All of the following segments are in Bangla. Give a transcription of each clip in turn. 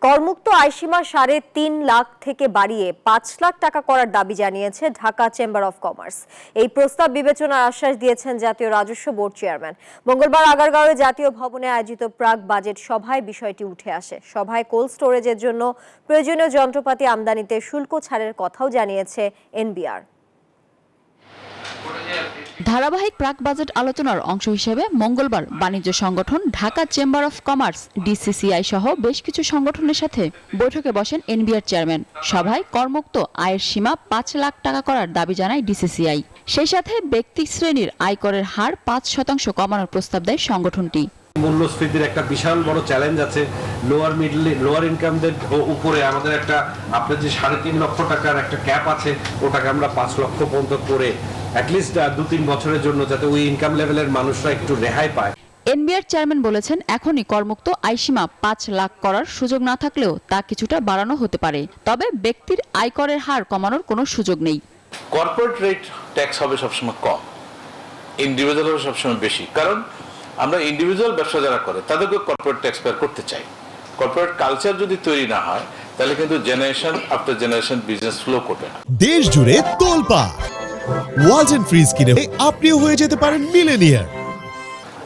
করমুক্ত আয়সীমা ৩.৫ লাখ থেকে বাড়িয়ে ৫ লাখ টাকা করার দাবি জানিয়েছে ঢাকা চেম্বার অফ কমার্স। এই প্রস্তাব বিবেচনার আশ্বাস দিয়েছেন জাতীয় রাজস্ব বোর্ড চেয়ারম্যান। মঙ্গলবার আগারগাঁওয়ে জাতীয় ভবনে আয়োজিত প্রাক বাজেট সভায় বিষয়টি উঠে আসে। সভায় কোল্ড স্টোরেজের জন্য প্রয়োজনীয় যন্ত্রপাতি আমদানিতে শুল্ক ছাড়ের কথাও জানিয়েছে এনবিআর। ধারাবাহিক প্রাক বাজেট আলোচনার অংশ হিসেবে মঙ্গলবার বাণিজ্য সংগঠন Dhaka chamber of commerce DCCI সহ বেশ কিছু সংগঠনের সাথে বৈঠকে বসেন এনবিআর চেয়ারম্যান। সভায় করমুক্ত আয়ের সীমা ৫ লাখ টাকা করার দাবি জানায় ডিসিসিআই। সেই সাথে ব্যক্তি শ্রেণীর আয়করের হার ৫% কমানোর প্রস্তাব দেয় সংগঠনটি। মূল্যস্ফীতির একটা বিশাল বড় চ্যালেঞ্জ আছে। লোয়ার ইনকামদের উপরে আমাদের একটা আপনার যে ৩.৫ লক্ষ টাকার একটা ক্যাপ আছে, ওটাকে আমরা ৫ লক্ষ পর্যন্ত করে অ্যাটলিস্ট ২-৩ বছরের জন্য যাতে ওই ইনকাম লেভেলের মানুষরা একটু রেহাই পায়। এনবিআর চেয়ারম্যান বলেছেন, এখনই করমুক্ত আয়সীমা ৫ লাখ করার সুযোগ না থাকলেও তা কিছুটা বাড়ানো হতে পারে, তবে ব্যক্তির আয়করের হার কমানোর কোনো সুযোগ নেই। কর্পোরেট রেট ট্যাক্স হবে সবসময় কম, ইন্ডিভিজুয়াল হবে সবসময় বেশি, কারণ আমরা ইন্ডিভিজুয়াল ব্যবসা যারা করে তাদেরকে কর্পোরেট ট্যাক্স পেয়ার করতে চাই। কর্পোরেট কালচার যদি তৈরি না হয় তাহলে কিন্তু generation after generation business flow করবে না। দেশ জুড়ে তোলপাড় ওয়ালটন ফ্রিজ কিনে আপনিও হয়ে যেতে পারেন মিলেনিয়ার।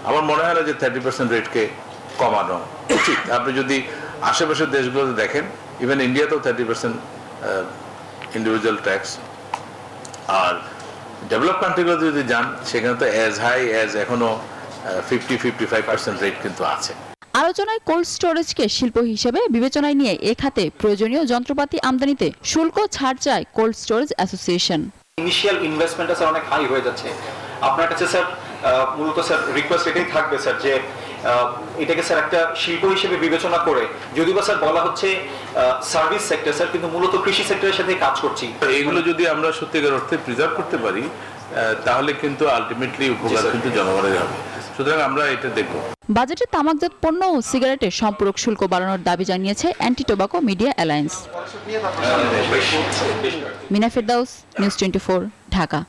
আমার মনে হয় না যে 30% রেটকে কমানো উচিত। আপনি যদি আশেপাশের দেশগুলোতে দেখেন, ইভেন ইন্ডিয়াতেও 30% ইন্ডিভিজুয়াল ট্যাক্স, আর ডেভেলপ কান্ট্রিগুলোতে যদি যান সেখানে তো অ্যাজ হাই অ্যাজ এখনো 50-55% রেট কিন্তু আছে। আলোচনায় কোল্ড স্টোরেজকে শিল্প হিসেবে বিবেচনায় নিয়ে এ খাতে প্রয়োজনীয় যন্ত্রপাতি আমদানিতে শুল্ক ছাড় চায় কোল্ড স্টোরেজ অ্যাসোসিয়েশন। ইনিশিয়াল ইনভেস্টমেন্টটা স্যার অনেক হাই হয়ে যাচ্ছে। আপনার কাছে স্যার মূলত স্যার রিকোয়েস্ট এটাই থাকবে স্যার যে এটাকে স্যার একটা শিল্প হিসেবে বিবেচনা করে, যদিও বা স্যার বলা হচ্ছে সার্ভিস সেক্টর স্যার, কিন্তু মূলত কৃষি সেক্টরের সাথে কাজ করছি। এইগুলো যদি আমরা সত্যিকার অর্থে প্রিজার্ভ করতে পারি তাহলে কিন্তু আলটিমেটলি উপকার কিন্তু জনগণের হবে। সুতরাং আমরা এটা দেখব। বাজেটে তামাকজাত পণ্য ও সিগারেটের সম্পূরক শুল্ক বাড়ানোর দাবি জানিয়েছে anti tobacco media alliance. Mina Ferdous, news 24, Dhaka.